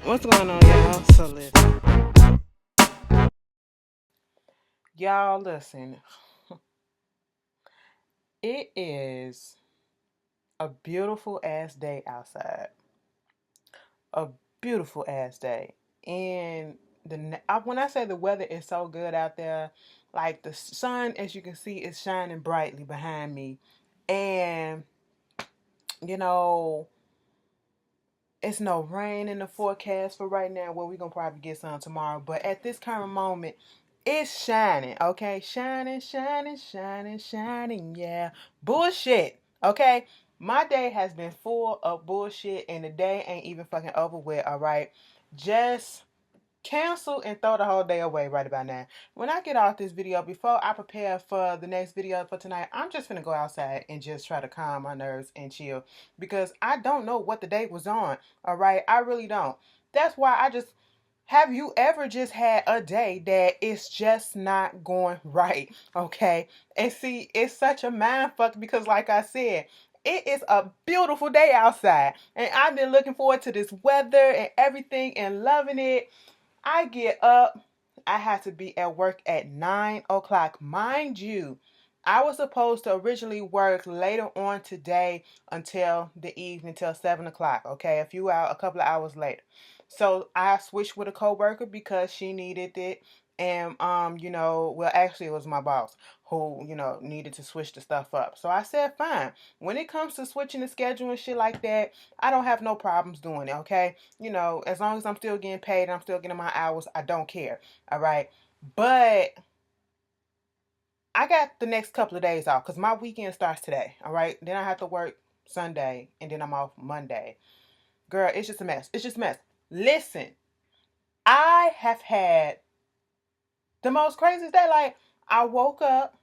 What's going on, y'all? So listen, y'all listen. It is a beautiful ass day outside. A beautiful ass day, and when I say the weather is so good out there, like the sun, as you can see, is shining brightly behind me, and you know it's no rain in the forecast for right now. Well, we're gonna probably get some tomorrow, but at this current moment, it's shining, okay? Shining, shining, shining, shining, yeah. Bullshit, okay? My day has been full of bullshit, and the day ain't even fucking over with, alright? Just cancel and throw the whole day away right about now. When I get off this video, before I prepare for the next video for tonight, I'm just gonna go outside and just try to calm my nerves and chill because I don't know what the day was on. All right, I really don't. That's why I just have you ever just had a day that it's just not going right? Okay, and see, it's such a mind fuck because, like I said, it is a beautiful day outside, and I've been looking forward to this weather and everything and loving it. I get up. I have to be at work at 9 o'clock. Mind you, I was supposed to originally work later on today until the evening, till 7 o'clock. Okay, a couple of hours later. So I switched with a coworker because she needed it. And well, actually it was my boss who, needed to switch the stuff up. So I said, fine. When it comes to switching the schedule and shit like that, I don't have no problems doing it, okay? As long as I'm still getting paid and I'm still getting my hours, I don't care. All right. But I got the next couple of days off because my weekend starts today. All right. Then I have to work Sunday and then I'm off Monday. Girl, it's just a mess. It's just a mess. Listen, I have had the most craziest day. Like, I woke up.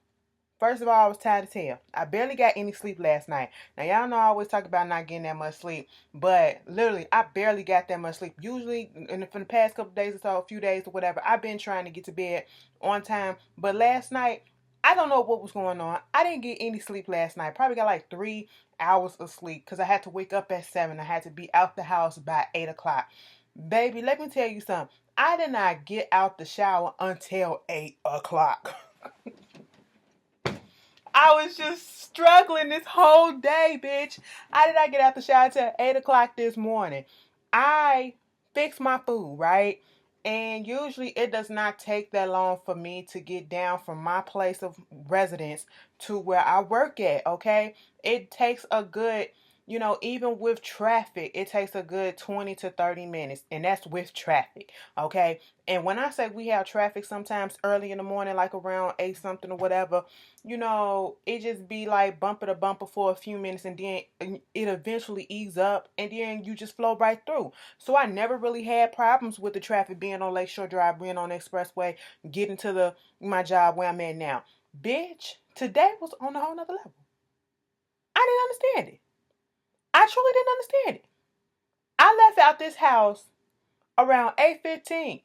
First of all, I was tired as hell. I barely got any sleep last night. Now, y'all know I always talk about not getting that much sleep, but literally, I barely got that much sleep. Usually, for the past couple days or so, a few days or whatever, I've been trying to get to bed on time. But last night, I don't know what was going on. I didn't get any sleep last night. Probably got like 3 hours of sleep because I had to wake up at 7. I had to be out the house by 8 o'clock. Baby, let me tell you something. I did not get out the shower until 8 o'clock. I was just struggling this whole day, bitch. I did not get out the shower till 8 o'clock this morning. I fix my food, right? And usually it does not take that long for me to get down from my place of residence to where I work at, okay? It takes a good, even with traffic, it takes a good 20 to 30 minutes, and that's with traffic, okay? And when I say we have traffic sometimes early in the morning, like around 8 something or whatever, it just be like bumper to bumper for a few minutes and then it eventually ease up and then you just flow right through. So I never really had problems with the traffic being on Lakeshore Drive, being on the expressway, getting to my job where I'm at now. Bitch, today was on a whole nother level. I didn't understand it. I truly didn't understand it. I left out this house around 8:15.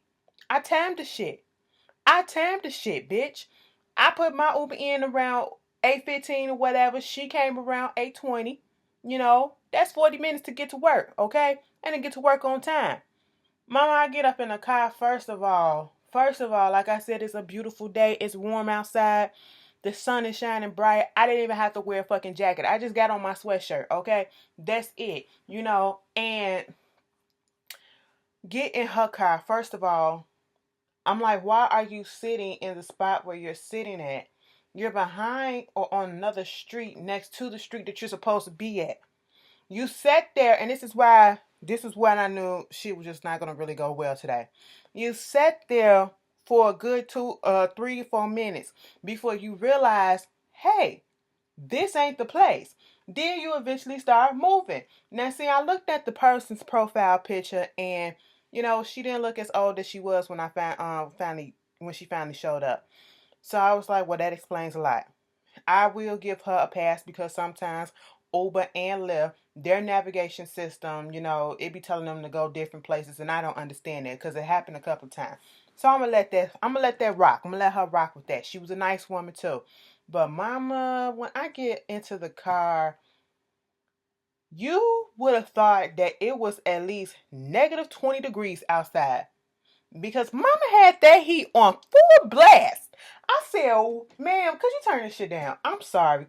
I timed the shit. I timed the shit, bitch. I put my Uber in around 8:15 or whatever. She came around 8:20. That's 40 minutes to get to work, okay? And to get to work on time. Mama, I get up in the car first of all. First of all, like I said, it's a beautiful day. It's warm outside. The sun is shining bright. I didn't even have to wear a fucking jacket. I just got on my sweatshirt, okay? That's it, and get in her car. First of all, I'm like, why are you sitting in the spot where you're sitting at? You're behind or on another street next to the street that you're supposed to be at. You sat there, and this is when I knew she was just not gonna really go well today. You sat there for a good 3 4 minutes before you realized, hey, this ain't the place. Then you eventually start moving. Now, see, I looked at the person's profile picture, and she didn't look as old as she was when I finally when she finally showed up. So I was like, well, that explains a lot. I will give her a pass because sometimes Uber and Lyft, their navigation system, it be telling them to go different places, and I don't understand it because it happened a couple of times. So I'm gonna let that rock. I'm gonna let her rock with that. She was a nice woman too. But mama, when I get into the car, You would have thought that it was at least negative 20 degrees outside because mama had that heat on full blast. I said, ma'am, could you turn this shit down? I'm sorry.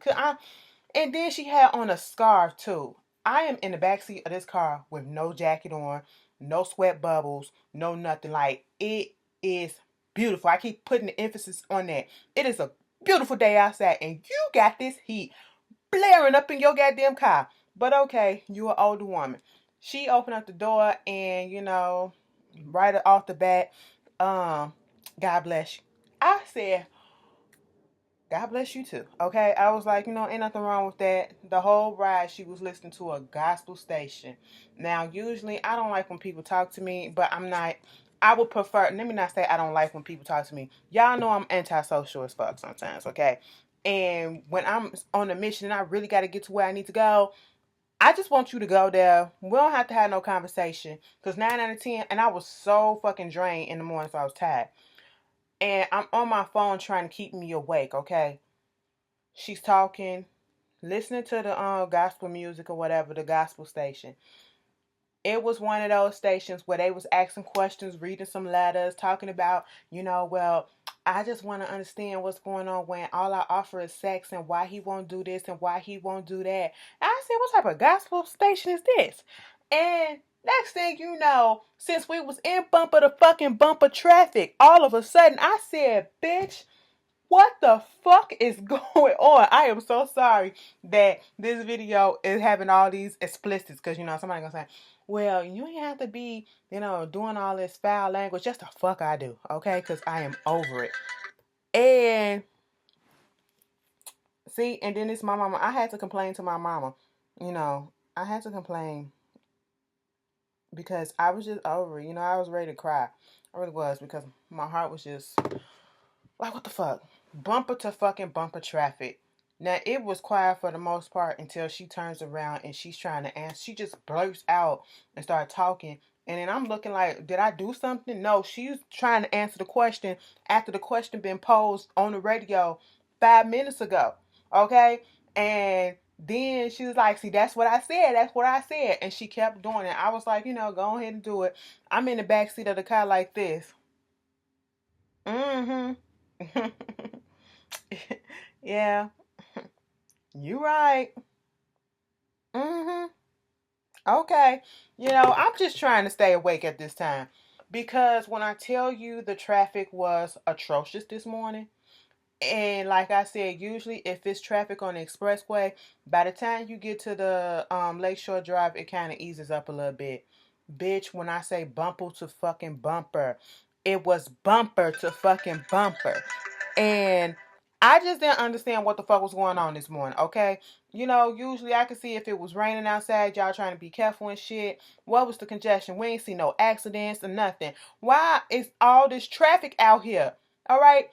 And then she had on a scarf too. I am in the backseat of this car with no jacket on, no sweat bubbles, no nothing. Like, it is beautiful. I keep putting the emphasis on that. It is a beautiful day outside, and you got this heat blaring up in your goddamn car. But okay, you an older woman. She opened up the door, and right off the bat, God bless you. I said, God bless you too. Okay. I was like, ain't nothing wrong with that. The whole ride, she was listening to a gospel station. Now, usually, I don't like when people talk to me, but I'm not. I would prefer, let me not say I don't like when people talk to me. Y'all know I'm antisocial as fuck sometimes, okay? And when I'm on a mission and I really got to get to where I need to go, I just want you to go there. We don't have to have no conversation. Because 9 out of 10, and I was so fucking drained in the morning, so I was tired. And I'm on my phone trying to keep me awake, okay? She's talking, listening to the gospel music or whatever, the gospel station. It was one of those stations where they was asking questions, reading some letters, talking about, well, I just want to understand what's going on when all I offer is sex and why he won't do this and why he won't do that. I said, what type of gospel station is this? And next thing you know, since we was in bumper to fucking bumper traffic, all of a sudden I said, bitch, what the fuck is going on? I am so sorry that this video is having all these explicits because somebody gonna say, well, you ain't have to be, doing all this foul language. Just the fuck I do, okay? Because I am over it. And see, and then it's my mama. I had to complain to my mama. I had to complain because I was just over it. I was ready to cry. I really was because my heart was just like, what the fuck? Bumper to fucking bumper traffic. Now, it was quiet for the most part until she turns around and she's trying to answer. She just blurts out and starts talking. And then I'm looking like, did I do something? No, she's trying to answer the question after the question been posed on the radio 5 minutes ago. Okay? And then she was like, see, that's what I said. That's what I said. And she kept doing it. I was like, go ahead and do it. I'm in the back seat of the car like this. Mm-hmm. Yeah, you right. Mm-hmm. Okay. I'm just trying to stay awake at this time. Because when I tell you the traffic was atrocious this morning, and like I said, usually if it's traffic on the expressway, by the time you get to the Lakeshore Drive, it kind of eases up a little bit. Bitch, when I say bumper to fucking bumper, it was bumper to fucking bumper. And I just didn't understand what the fuck was going on this morning, okay? Usually I could see if it was raining outside, y'all trying to be careful and shit. What was the congestion? We ain't see no accidents or nothing. Why is all this traffic out here? All right?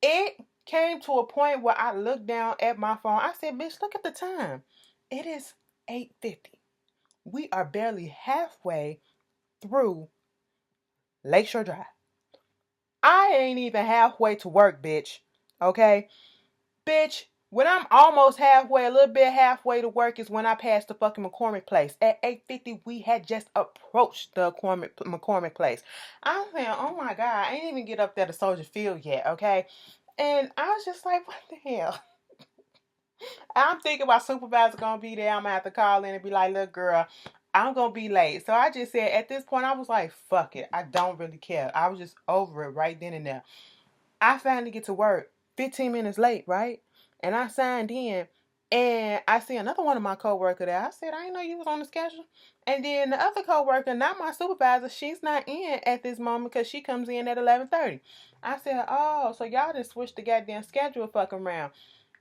It came to a point where I looked down at my phone. I said, bitch, look at the time. It is 8:50. We are barely halfway through Lakeshore Drive. I ain't even halfway to work, bitch. Okay? Bitch, when I'm almost halfway, a little bit halfway to work is when I pass the fucking McCormick place. At 8:50, we had just approached the McCormick place. I'm saying, oh my God, I ain't even get up there to Soldier Field yet, okay? And I was just like, what the hell? I'm thinking my supervisor gonna be there. I'm gonna have to call in and be like, look, girl, I'm gonna be late. So I just said, at this point, I was like, fuck it. I don't really care. I was just over it right then and there. I finally get to work 15 minutes late, right? And I signed in and I see another one of my coworkers there. I said, I didn't know you was on the schedule. And then the other coworker, not my supervisor, she's not in at this moment because she comes in at 11:30. I said, oh, so y'all just switched the goddamn schedule fucking around.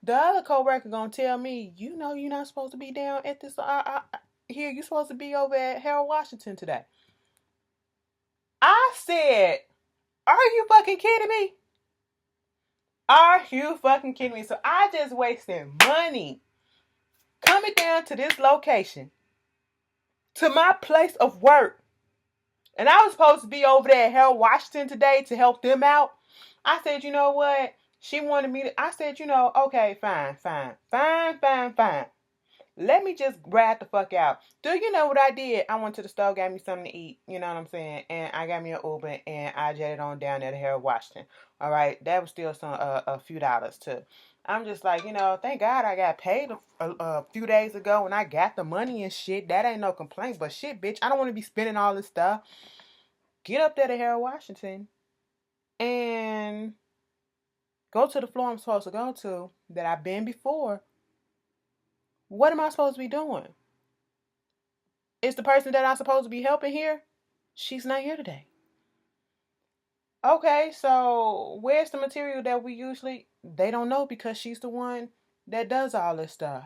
The other coworker gonna tell me, you're not supposed to be down at this here. You're supposed to be over at Harold Washington today. I said, are you fucking kidding me? Are you fucking kidding me? So I just wasted money coming down to this location, to my place of work. And I was supposed to be over there at Harold Washington today to help them out. I said, you know what? She wanted me to, I said, okay, fine. Let me just ride the fuck out. Do you know what I did? I went to the store, got me something to eat. You know what I'm saying? And I got me an Uber, and I jetted on down there to Harold Washington. All right, that was still some a few dollars too. I'm just like, thank God I got paid a few days ago, and I got the money and shit. That ain't no complaint, but shit, bitch, I don't want to be spending all this stuff. Get up there to Harold Washington and go to the floor I'm supposed to go to that I've been before. What am I supposed to be doing? Is the person that I'm supposed to be helping here? She's not here today. Okay, so where's the material that we usually... They don't know because she's the one that does all this stuff.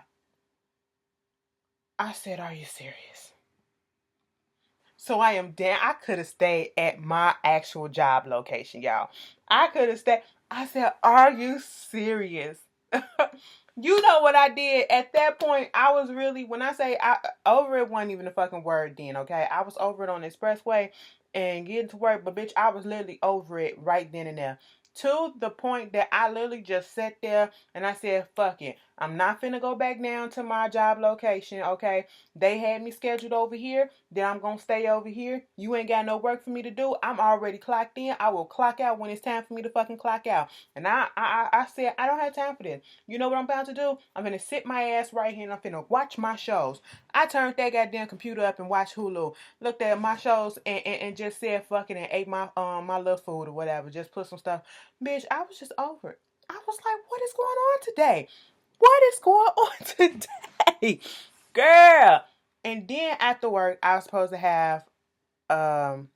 I said, are you serious? So I am damn. I could have stayed at my actual job location, y'all. I could have stayed. I said, are you serious? You know what I did at that point? I was really, when I say over it, wasn't even a fucking word then, okay? I was over it on the expressway and getting to work, but bitch, I was literally over it right then and there. To the point that I literally just sat there and I said, fuck it. I'm not finna go back down to my job location, okay? They had me scheduled over here, then I'm gonna stay over here. You ain't got no work for me to do. I'm already clocked in. I will clock out when it's time for me to fucking clock out. And I said, I don't have time for this. You know what I'm about to do? I'm gonna sit my ass right here and I'm finna watch my shows. I turned that goddamn computer up and watched Hulu. Looked at my shows and just said fucking and ate my little food or whatever. Just put some stuff. Bitch, I was just over it. I was like, what is going on today? What is going on today? Girl. And then after work, I was supposed to have and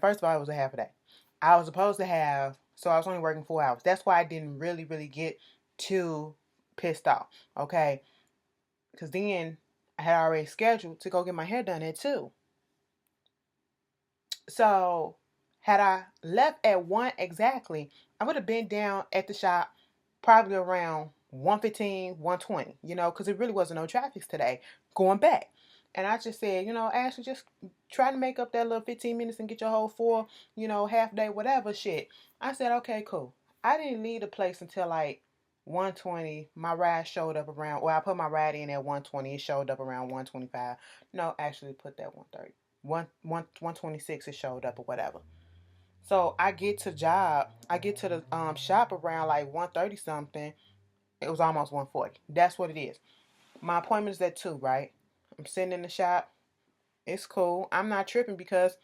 first of all, it was a half a day. I was supposed to have, so I was only working 4 hours. That's why I didn't really, really get too pissed off, okay? Because then I had already scheduled to go get my hair done at 2. So had I left at 1 exactly, I would have been down at the shop probably around 1:15, 1:20, because it really wasn't no traffic today going back. And I just said, Ashley, just try to make up that little 15 minutes and get your whole 4, half day, whatever shit. I said, okay, cool. I didn't leave the place until like 1:20. My ride showed up around, well, I put my ride in at 1:20. It showed up around 1:25. No, actually put that 1:30. 1:26 it showed up or whatever. So I get to the shop around like 1:30 something. It was almost 1:40. That's what it is. My appointment is at 2, right? I'm sitting in the shop. It's cool. I'm not tripping because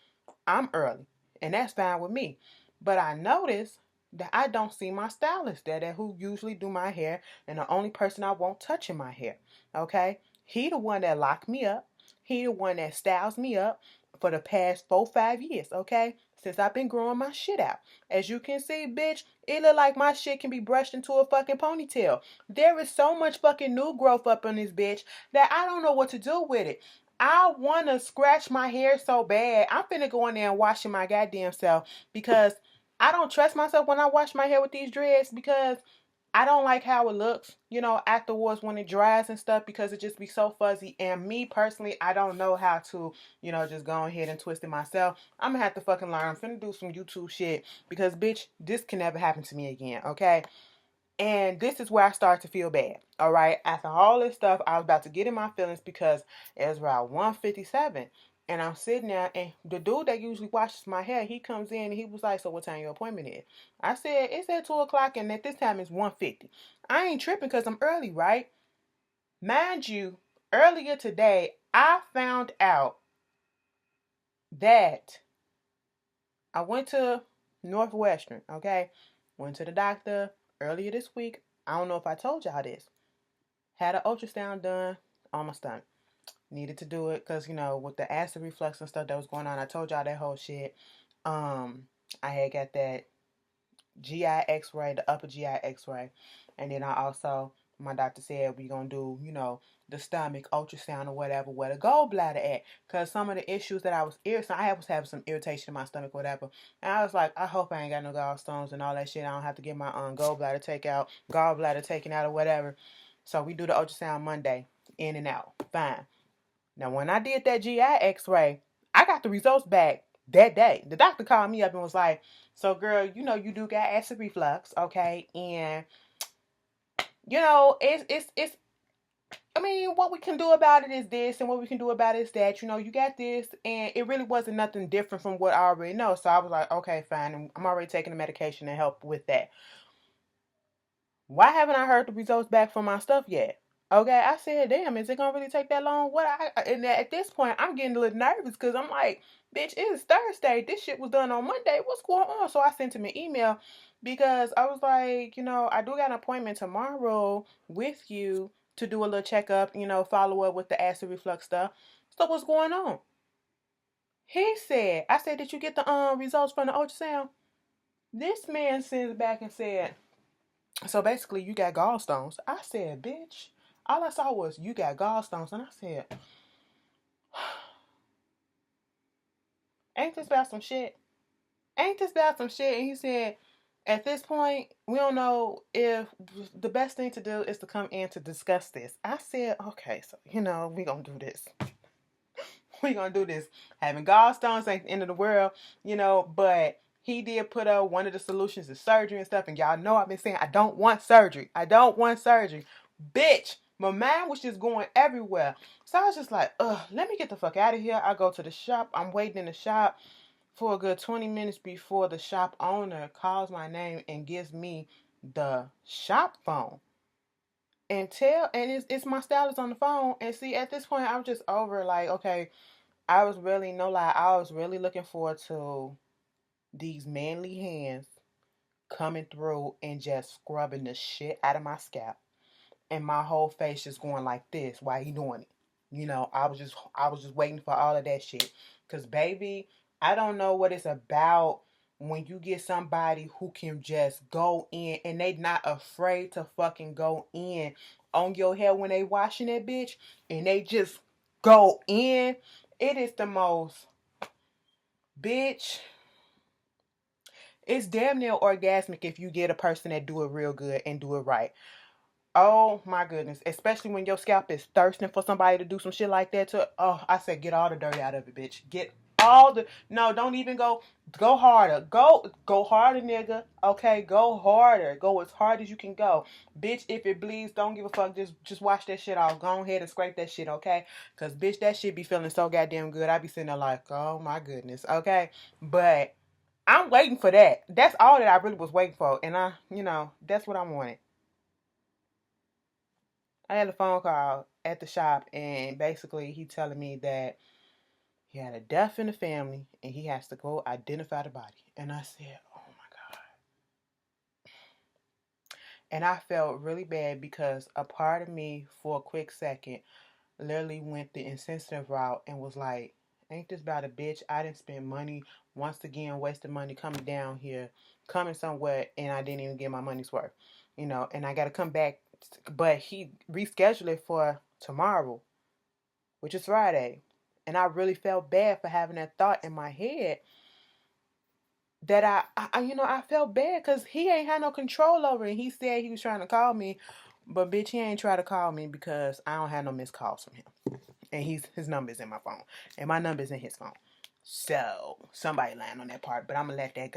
I'm early. And that's fine with me. But I noticed that I don't see my stylist there that who usually do my hair and the only person I won't touch in my hair. Okay? He the one that locked me up. He the one that styles me up for the past 4-5 years, okay? Since I've been growing my shit out. As you can see, bitch, it look like my shit can be brushed into a fucking ponytail. There is so much fucking new growth up on this bitch that I don't know what to do with it. I want to scratch my hair so bad. I'm finna go in there and wash my goddamn self because I don't trust myself when I wash my hair with these dreads because I don't like how it looks, afterwards when it dries and stuff because it just be so fuzzy. And me personally, I don't know how to, just go ahead and twist it myself. I'm gonna have to fucking learn. I'm finna do some YouTube shit because, bitch, this can never happen to me again, okay? And this is where I start to feel bad. All right. After all this stuff, I was about to get in my feelings because it was around 1:57. And I'm sitting there, and the dude that usually washes my hair, he comes in and he was like, so what time your appointment is? I said, it's at 2 o'clock, and at this time it's 1:50. I ain't tripping because I'm early, right? Mind you, earlier today, I found out that I went to Northwestern, okay? Went to the doctor earlier this week. I don't know if I told y'all this. Had an ultrasound done on my stomach. Needed to do it because, with the acid reflux and stuff that was going on, I told y'all that whole shit. I had got that GI x-ray, the upper GI x-ray. And then my doctor said we going to do, the stomach ultrasound or whatever, where the gallbladder at. Because some of the issues that I was having some irritation in my stomach or whatever. And I was like, I hope I ain't got no gallstones and all that shit. I don't have to get my gallbladder taken out or whatever. So we do the ultrasound Monday, in and out. Fine. Now, when I did that GI x-ray, I got the results back that day. The doctor called me up and was like, so girl, you do got acid reflux, okay? And, it's I mean, what we can do about it is this, and what we can do about it is that. You know, you got this, and it really wasn't nothing different from what I already know. So I was like, okay, fine. And I'm already taking the medication to help with that. Why haven't I heard the results back from my stuff yet? Okay, I said, damn, is it gonna really take that long? And at this point, I'm getting a little nervous because I'm like, bitch, it is Thursday. This shit was done on Monday. What's going on? So I sent him an email because I was like, you know, I do got an appointment tomorrow with you to do a little checkup, you know, follow up with the acid reflux stuff. So what's going on? He said, I said, did you get the results from the ultrasound? This man sends back and said, so basically, you got gallstones. I said, bitch. All I saw was you got gallstones. And I said, ain't this about some shit? Ain't this about some shit? And he said, at this point, we don't know if the best thing to do is to come in to discuss this. I said, okay, so, you know, we going to do this. We going to do this. Having gallstones ain't the end of the world, you know, but he did put up one of the solutions is surgery and stuff. And y'all know I've been saying, I don't want surgery. I don't want surgery. Bitch, my mind was just going everywhere. So I was just like, ugh, let me get the fuck out of here. I go to the shop. I'm waiting in the shop for a good 20 minutes before the shop owner calls my name and gives me the shop phone. And it's my stylist on the phone. And see, at this point, I was just over like, okay, I was really, no lie, I was really looking forward to these manly hands coming through and just scrubbing the shit out of my scalp. And my whole face just going like this while he doing it. You know, I was just waiting for all of that shit. Cause baby, I don't know what it's about when you get somebody who can just go in and they not afraid to fucking go in on your hair when they washing that bitch and they just go in. It is the most, bitch. It's damn near orgasmic if you get a person that do it real good and do it right. Oh my goodness. Especially when your scalp is thirsting for somebody to do some shit like that to, oh, I said get all the dirt out of it, bitch. Get all the, no, don't even go harder. Go harder, nigga. Okay, go harder. Go as hard as you can go. Bitch, if it bleeds, don't give a fuck. Just wash that shit off. Go ahead and scrape that shit, okay? Cause bitch, that shit be feeling so goddamn good. I be sitting there like, oh my goodness, okay? But I'm waiting for that. That's all that I really was waiting for. And that's what I wanted. I had a phone call at the shop, and basically he telling me that he had a death in the family and he has to go identify the body. And I said, oh my God. And I felt really bad because a part of me, for a quick second, literally went the insensitive route and was like, ain't this about a bitch? I didn't spend money once again, wasted money coming down here, coming somewhere, and I didn't even get my money's worth. And I got to come back. But he rescheduled it for tomorrow, which is Friday. And I really felt bad for having that thought in my head that I felt bad because he ain't had no control over it. He said he was trying to call me, but bitch, he ain't try to call me because I don't have no missed calls from him. And his number's in my phone. And my number's in his phone. So somebody lying on that part, but I'm gonna let that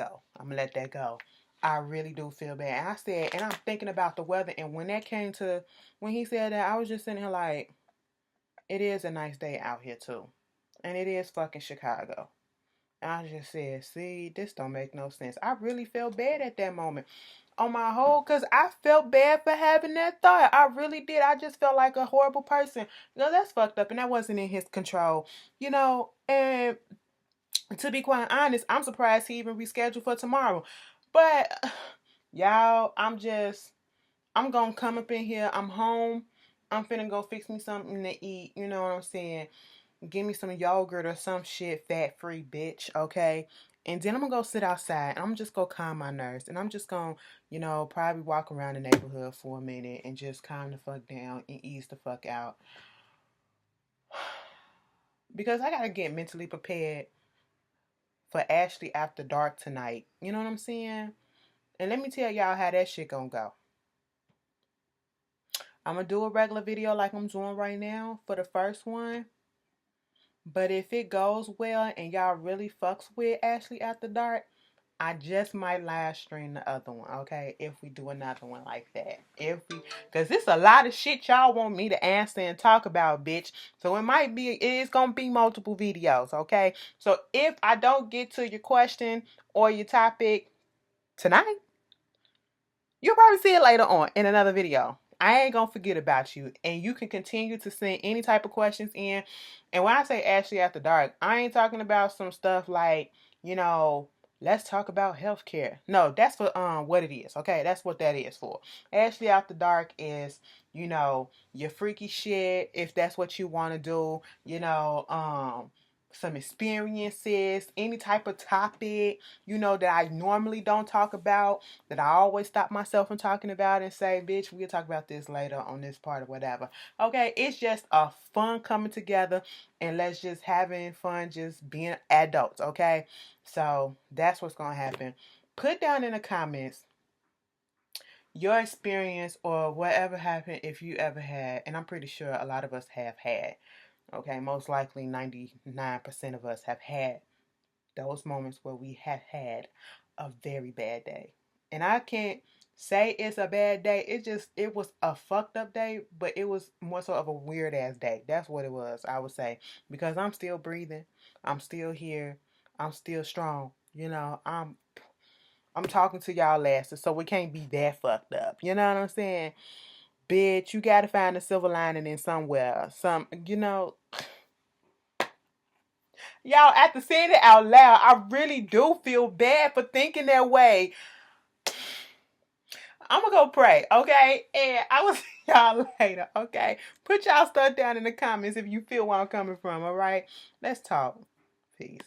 go. I really do feel bad. And I said, and I'm thinking about the weather, and when he said that, I was just sitting here like, it is a nice day out here too. And it is fucking Chicago. And I just said, see, this don't make no sense. I really felt bad at that moment on my whole because I felt bad for having that thought. I really did. I just felt like a horrible person. That's fucked up and that wasn't in his control. And to be quite honest, I'm surprised he even rescheduled for tomorrow. But y'all, I'm gonna come up in here. I'm home. I'm finna go fix me something to eat. You know what I'm saying? Give me some yogurt or some shit, fat free, bitch, okay? And then I'm gonna go sit outside and I'm just gonna calm my nerves. And I'm just gonna, probably walk around the neighborhood for a minute and just calm the fuck down and ease the fuck out. Because I gotta get mentally prepared for Ashley after dark tonight. You know what I'm saying? And let me tell y'all how that shit gonna go. I'm gonna do a regular video like I'm doing right now for the first one. But if it goes well and y'all really fucks with Ashley after dark, I just might live stream the other one, okay? If we do another one like that. Because it's a lot of shit y'all want me to answer and talk about, bitch. So it is going to be multiple videos, okay? So if I don't get to your question or your topic tonight, you'll probably see it later on in another video. I ain't gonna forget about you. And you can continue to send any type of questions in. And when I say Ashley After Dark, I ain't talking about some stuff like, you know, let's talk about healthcare. No, that's for what it is. Okay, that's what that is for. Ashley After Dark is, you know, your freaky shit, if that's what you want to do, some experiences, any type of topic, that I normally don't talk about, that I always stop myself from talking about and say, bitch, we'll talk about this later on this part or whatever. Okay, it's just a fun coming together and let's just having fun just being adults, okay? So that's what's gonna happen. Put down in the comments your experience or whatever happened if you ever had, and I'm pretty sure a lot of us have had. Okay, most likely 99% of us have had those moments where we have had a very bad day. And I can't say it's a bad day. It was a fucked up day, but it was more so of a weird ass day. That's what it was, I would say. Because I'm still breathing. I'm still here. I'm still strong. I'm talking to y'all last, so we can't be that fucked up. You know what I'm saying? Bitch, you gotta find a silver lining in somewhere. Y'all, after saying it out loud, I really do feel bad for thinking that way. I'm gonna go pray, okay? And I will see y'all later, okay? Put y'all stuff down in the comments if you feel where I'm coming from, all right? Let's talk. Peace.